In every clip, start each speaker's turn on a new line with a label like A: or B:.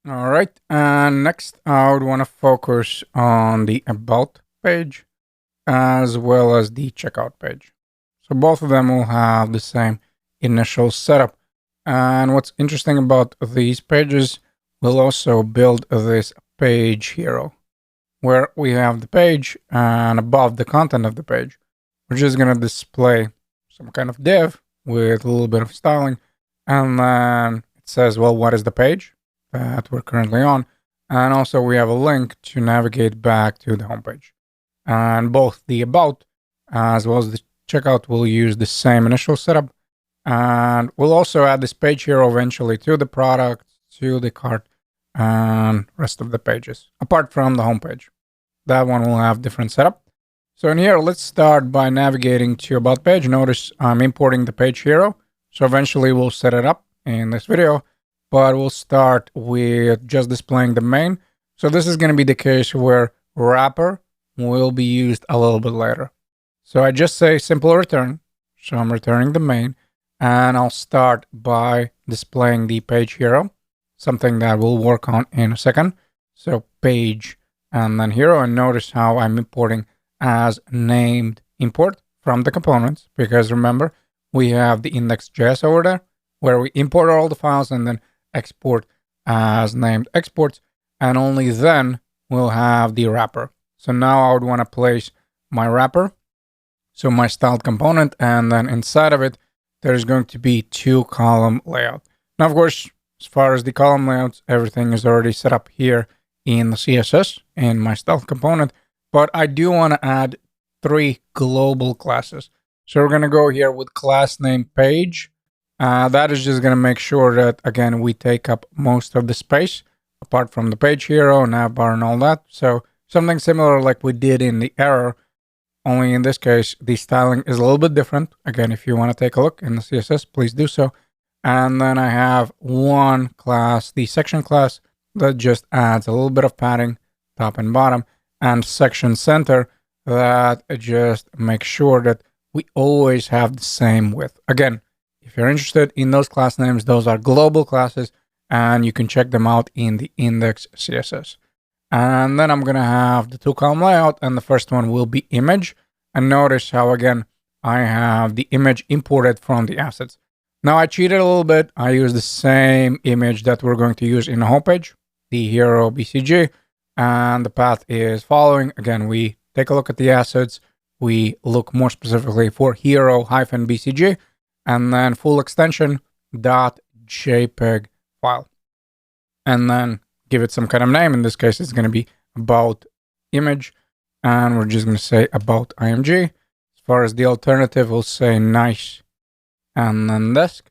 A: All right. And next, I would want to focus on the About page as well as the Checkout page. So both of them will have the same initial setup. And what's interesting about these pages, we'll also build this page hero where we have the page and above the content of the page, we're just going to display some kind of div with a little bit of styling. And then it says, well, what is the page that we're currently on? And also we have a link to navigate back to the homepage. And both the about as well as the checkout will use the same initial setup. And we'll also add this page here eventually to the product, to the cart, and rest of the pages, apart from the homepage. That one will have different setup. So in here, let's start by navigating to about page. Notice I'm importing the page hero. So eventually we'll set it up in this video, but we'll start with just displaying the main. So this is going to be the case where wrapper will be used a little bit later. So I just say simple return. So I'm returning the main, and I'll start by displaying the page hero, something that we'll work on in a second. So page and then hero, and notice how I'm importing as named import from the components, because remember, we have the index.js over there where we import all the files and then export as named exports, and only then we'll have the wrapper. So now I would want to place my wrapper, so my styled component, and then inside of it, there's going to be 2-column layout. Now, of course, as far as the column layouts, everything is already set up here in the CSS in my styled component, but I do want to add 3 global classes. So we're going to go here with class name page. That is just going to make sure that, again, we take up most of the space apart from the page hero, navbar, and all that. So something similar like we did in the error, only in this case, the styling is a little bit different. Again, if you want to take a look in the CSS, please do so. And then I have one class, the section class, that just adds a little bit of padding, top and bottom, and section center that just makes sure that we always have the same width. Again, if you're interested in those class names, those are global classes, and you can check them out in the index CSS. And then I'm going to have the 2-column layout, and the first one will be image. And notice how, again, I have the image imported from the assets. Now I cheated a little bit. I use the same image that we're going to use in the homepage, the hero BCG, and the path is following. Again, we take a look at the assets. We look more specifically for hero-bcg, and then full extension .jpeg file. And then give it some kind of name. In this case, it's going to be about image, and we're just going to say about img. As far as the alternative, we'll say nice and then desk.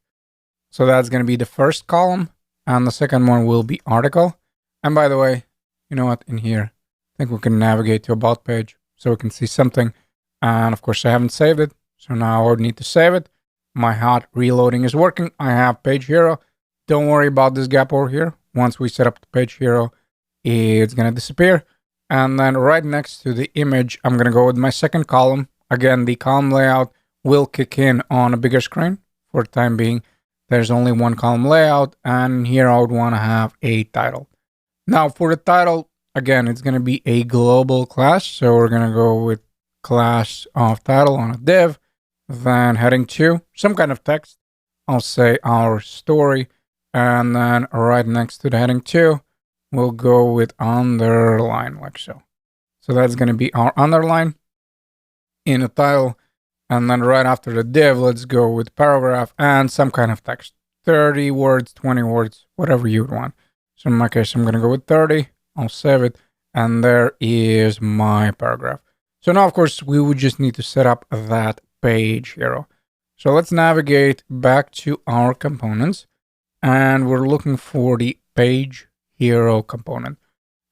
A: So that's going to be the first column, and the second one will be article. And by the way, you know what? In here, I think we can navigate to about page so we can see something. And of course, I haven't saved it, so now I would need to save it. My hot reloading is working. I have page hero. Don't worry about this gap over here. Once we set up the page hero, it's going to disappear. And then right next to the image, I'm going to go with my second column. Again, the column layout will kick in on a bigger screen. For the time being, there's only 1-column layout. And here I would want to have a title. Now for the title, again, it's going to be a global class. So we're going to go with class of title on a div. Then heading 2, some kind of text. I'll say our story. And then right next to the heading 2, we'll go with underline like so. So that's going to be our underline in a title. And then right after the div, let's go with paragraph and some kind of text. 30 words, 20 words, whatever you would want. So in my case, I'm going to go with 30. I'll save it. And there is my paragraph. So now, of course, we would just need to set up that page hero. So let's navigate back to our components. And we're looking for the page hero component.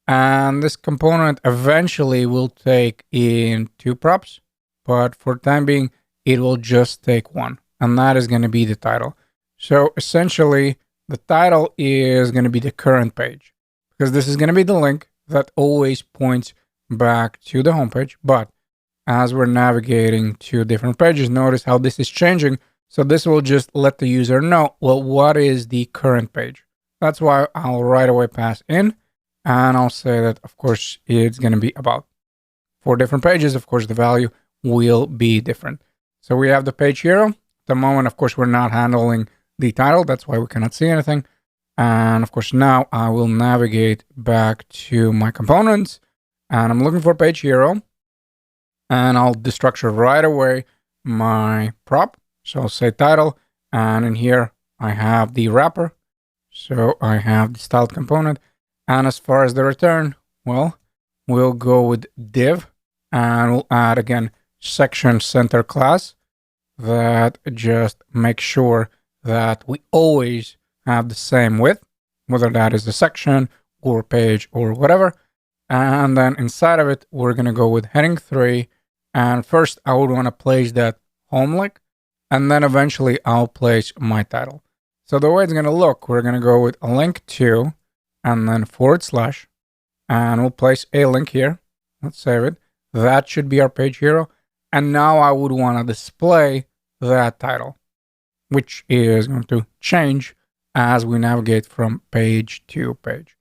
A: And this component eventually will take in 2 props, but for the time being, it will just take 1, and that is going to be the title. So essentially, the title is going to be the current page, because this is going to be the link that always points back to the homepage. But as we're navigating to different pages, notice how this is changing. So this will just let the user know, well, what is the current page? That's why I'll right away pass in, and I'll say that, of course, it's going to be about. For different pages, of course, the value will be different. So we have the page hero. At the moment, of course, we're not handling the title. That's why we cannot see anything. And of course, now I will navigate back to my components, and I'm looking for page hero, and I'll destructure right away my prop. So I'll say title, and in here I have the wrapper. So I have the styled component. And as far as the return, well, we'll go with div, and we'll add again section center class that just makes sure that we always have the same width, whether that is a section or page or whatever. And then inside of it, we're going to go with heading 3. And first, I would want to place that home link, and then eventually I'll place my title. So the way it's going to look, we're going to go with a link to, and then /, and we'll place a link here. Let's save it. That should be our page hero. And now I would want to display that title, which is going to change as we navigate from page to page.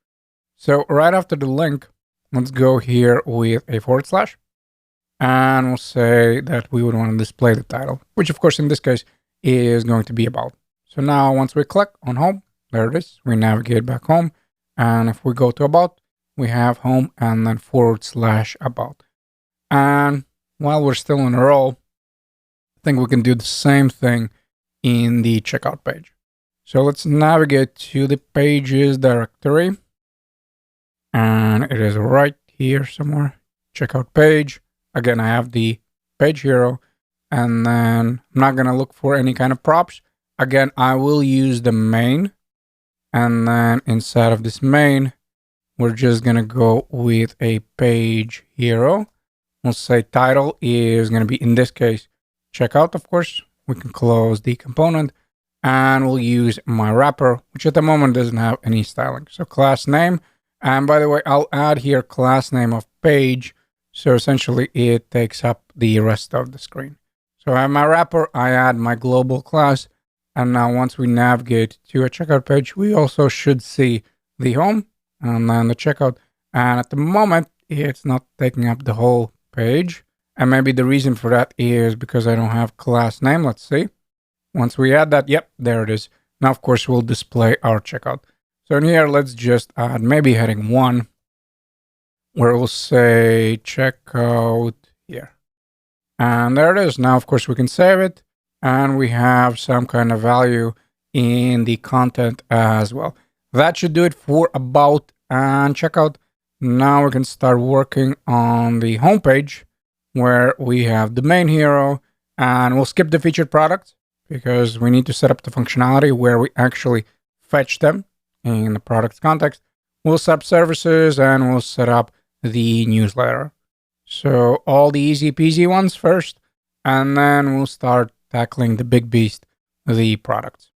A: So right after the link, let's go here with a /, and we'll say that we would want to display the title, which of course in this case is going to be about. So now once we click on home, there it is. We navigate back home. And if we go to about, we have home and then / about. And while we're still on a roll, I think we can do the same thing in the checkout page. So let's navigate to the pages directory. And it is right here somewhere. Checkout page. Again, I have the page hero. And then I'm not going to look for any kind of props. Again, I will use the main. And then inside of this main, we're just going to go with a page hero. We'll say title is going to be, in this case, checkout, of course. We can close the component, and we'll use my wrapper, which at the moment doesn't have any styling. So class name. And by the way, I'll add here class name of page. So essentially it takes up the rest of the screen. So I have my wrapper, I add my global class. And now once we navigate to a checkout page, we also should see the home and then the checkout. And at the moment, it's not taking up the whole page. And maybe the reason for that is because I don't have class name. Let's see. Once we add that, yep, there it is. Now, of course, we'll display our checkout. So in here, let's just add maybe heading 1, where we'll say checkout here. And there it is. Now, of course, we can save it. And we have some kind of value in the content as well. That should do it for about and checkout. Now we can start working on the homepage where we have the main hero, and we'll skip the featured products because we need to set up the functionality where we actually fetch them in the products context. We'll set up services, and we'll set up the newsletter. So all the easy peasy ones first, and then we'll start tackling the big beast, the products.